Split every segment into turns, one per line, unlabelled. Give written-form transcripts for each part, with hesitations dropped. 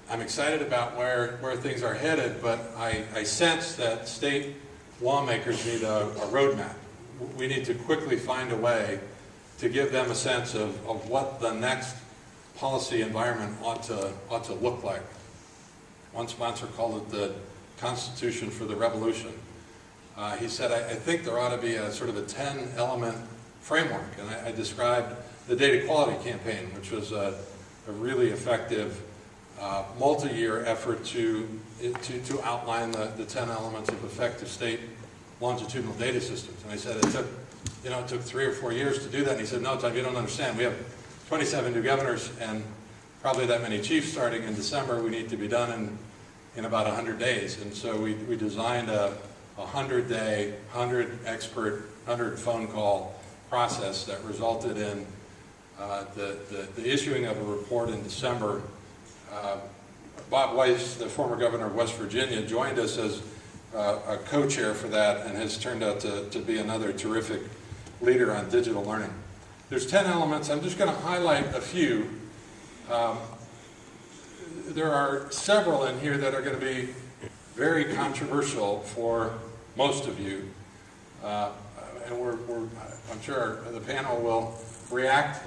I'm excited about where things are headed, but I sense that state lawmakers need a roadmap. We need to quickly find a way to give them a sense of what the next policy environment ought to look like. One sponsor called it the Constitution for the Revolution. He said, I think there ought to be a sort of a 10-element framework, and I described the data quality campaign, which was a really effective multi-year effort to outline the 10 elements of effective state longitudinal data systems. And I said it took 3 or 4 years to do that. And he said, no, Tom, you don't understand. We have 27 new governors and probably that many chiefs starting in December. We need to be done in about 100 days. And so we designed a 100-day, 100-expert, 100-phone call process that resulted in the issuing of a report in December. Bob Weiss, the former governor of West Virginia, joined us as a co-chair for that and has turned out to be another terrific leader on digital learning. There's 10 elements. I'm just going to highlight a few. There are several in here that are going to be very controversial for most of you. And I'm sure the panel will react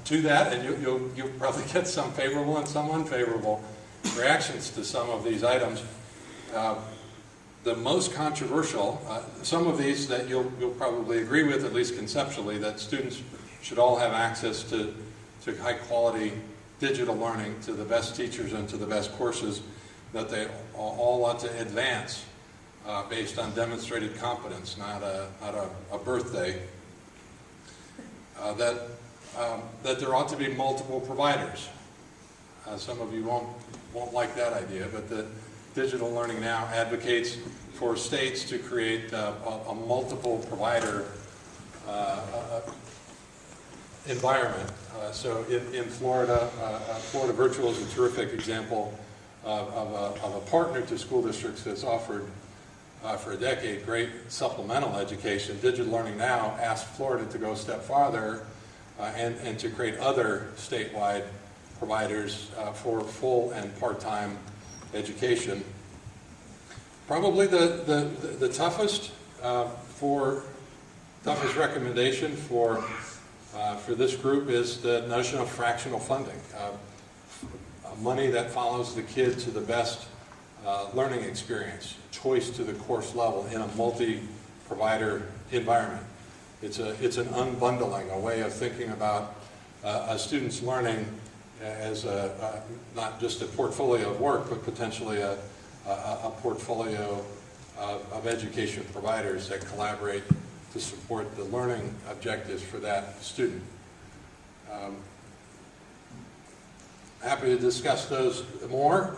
to that, and you'll probably get some favorable and some unfavorable reactions to some of these items. The most controversial, some of these that you'll probably agree with, at least conceptually, that students should all have access to high quality digital learning, to the best teachers and to the best courses, that they all ought to advance based on demonstrated competence, not a birthday. That there ought to be multiple providers. Some of you won't like that idea, but the Digital Learning Now advocates for states to create a multiple provider environment. So in Florida, Florida Virtual is a terrific example of a partner to school districts that's offered for a decade great supplemental education. Digital Learning Now asked Florida to go a step farther and to create other statewide providers for full and part-time education. Probably the toughest recommendation for this group is the notion of fractional funding, money that follows the kid to the best learning experience, choice to the course level in a multi-provider environment. It's an unbundling, a way of thinking about a student's learning as not just a portfolio of work, but potentially a portfolio of education providers that collaborate to support the learning objectives for that student. Happy to discuss those more.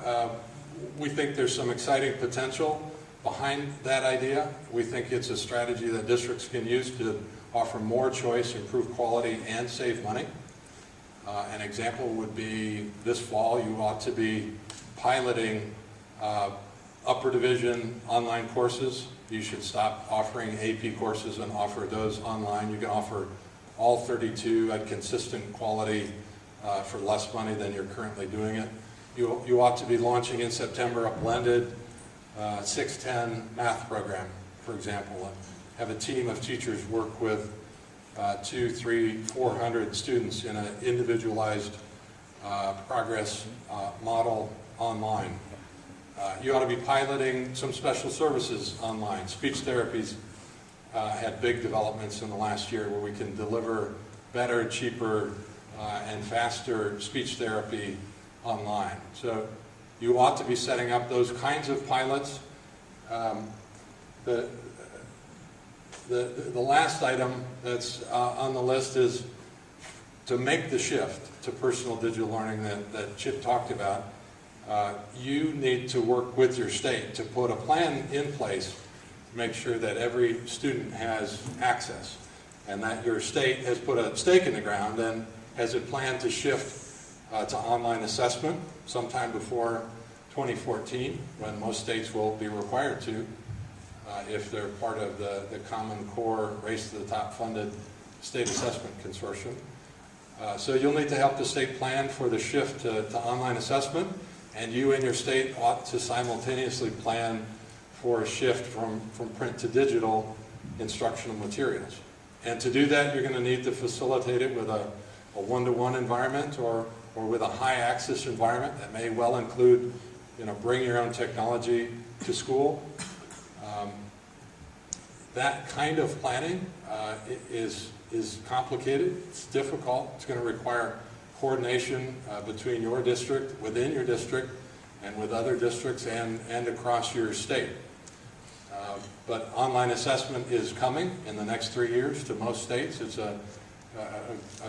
We think there's some exciting potential behind that idea. We think it's a strategy that districts can use to offer more choice, improve quality, and save money. An example would be this fall you ought to be piloting upper division online courses. You should stop offering AP courses and offer those online. You can offer all 32 at consistent quality for less money than you're currently doing it. You ought to be launching in September a blended 610 math program, for example, and have a team of teachers work with 200, 300, 400 students in an individualized progress model online. You ought to be piloting some special services online. Speech therapies had big developments in the last year where we can deliver better, cheaper, and faster speech therapy online. So you ought to be setting up those kinds of pilots. The last item that's on the list is to make the shift to personal digital learning that Chip talked about. You need to work with your state to put a plan in place to make sure that every student has access, and that your state has put a stake in the ground and has a plan to shift to online assessment sometime before 2014, when most states will be required to, if they're part of the Common Core Race to the Top funded state assessment consortium. So you'll need to help the state plan for the shift to online assessment. And you and your state ought to simultaneously plan for a shift from print to digital instructional materials. And to do that, you're going to need to facilitate it with a one-to-one environment or with a high-access environment that may well include, bring your own technology to school. That kind of planning is complicated. It's difficult. It's going to require coordination between your district, within your district, and with other districts and across your state. But online assessment is coming in the next 3 years to most states. It's a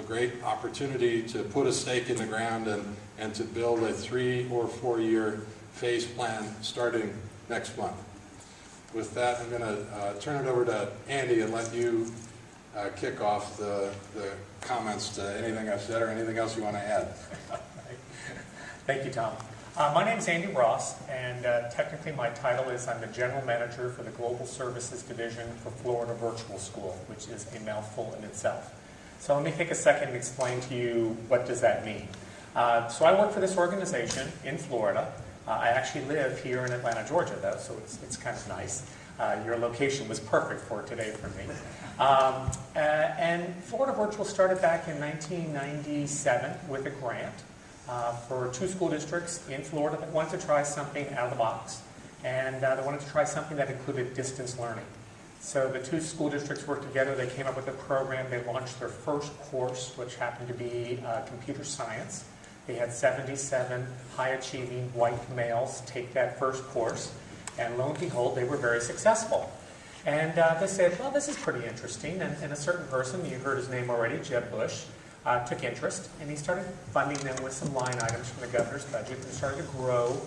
great opportunity to put a stake in the ground and to build a 3 or 4 year phase plan starting next month. With that, I'm going to turn it over to Andy and let you kick off the comments to anything I've said or anything else you want to add.
Thank you, Tom. My name is Andy Ross, and technically my title is I'm the General Manager for the Global Services Division for Florida Virtual School, which is a mouthful in itself. So let me take a second and explain to you what does that mean. So I work for this organization in Florida. I actually live here in Atlanta, Georgia, though, so it's kind of nice. Your location was perfect for today for me. And Florida Virtual started back in 1997 with a grant for 2 school districts in Florida that wanted to try something out of the box. And they wanted to try something that included distance learning. So the 2 school districts worked together. They came up with a program. They launched their first course, which happened to be computer science. They had 77 high-achieving white males take that first course. And lo and behold, they were very successful. And they said, well, this is pretty interesting. And a certain person, you heard his name already, Jeb Bush, took interest. And he started funding them with some line items from the governor's budget and started to grow.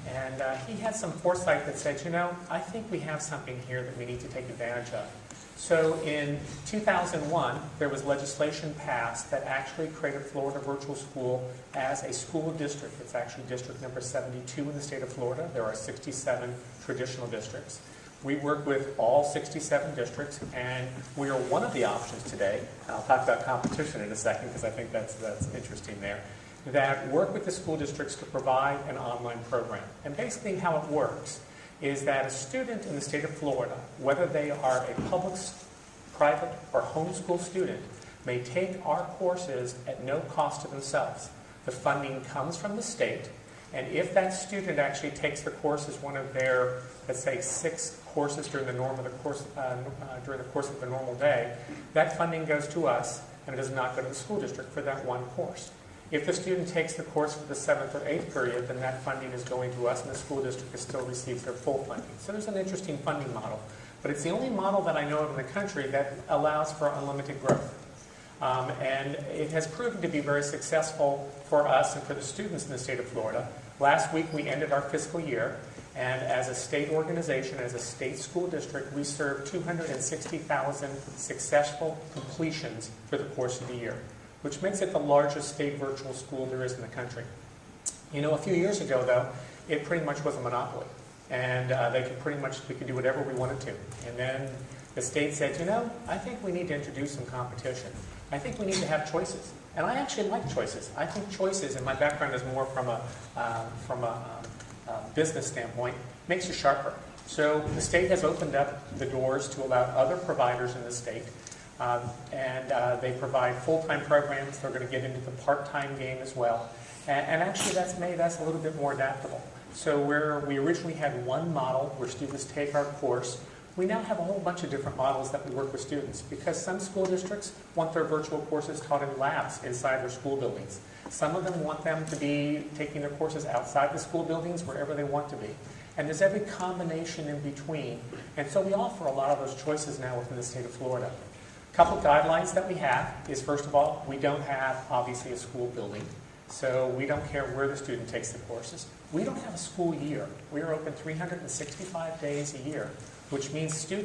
And he had some foresight that said, I think we have something here that we need to take advantage of. So in 2001, there was legislation passed that actually created Florida Virtual School as a school district. It's actually district number 72 in the state of Florida. There are 67 traditional districts. We work with all 67 districts, and we are one of the options today. I'll talk about competition in a second because I think that's interesting there. That work with the school districts to provide an online program. And basically how it works is that a student in the state of Florida, whether they are a public, private, or homeschool student, may take our courses at no cost to themselves. The funding comes from the state, and if that student actually takes the course as one of their, let's say, 6 courses during the course of the normal day, that funding goes to us, and it does not go to the school district for that one course. If the student takes the course for the 7th or 8th period, then that funding is going to us and the school district still receives their full funding. So there's an interesting funding model. But it's the only model that I know of in the country that allows for unlimited growth. And it has proven to be very successful for us and for the students in the state of Florida. Last week we ended our fiscal year, and as a state organization, as a state school district, we served 260,000 successful completions for the course of the year, which makes it the largest state virtual school there is in the country. A few years ago, though, it pretty much was a monopoly. And we could do whatever we wanted to. And then the state said, I think we need to introduce some competition. I think we need to have choices. And I actually like choices. I think choices, and my background is more from a business standpoint, makes you sharper. So the state has opened up the doors to allow other providers in the state. And they provide full-time programs. They're going to get into the part-time game as well. And actually that's made us a little bit more adaptable. So where we originally had one model where students take our course, we now have a whole bunch of different models that we work with students, because some school districts want their virtual courses taught in labs inside their school buildings. Some of them want them to be taking their courses outside the school buildings, wherever they want to be. And there's every combination in between. And so we offer a lot of those choices now within the state of Florida. A couple guidelines that we have is, first of all, we don't have, obviously, a school building. So we don't care where the student takes the courses. We don't have a school year. We are open 365 days a year, which means students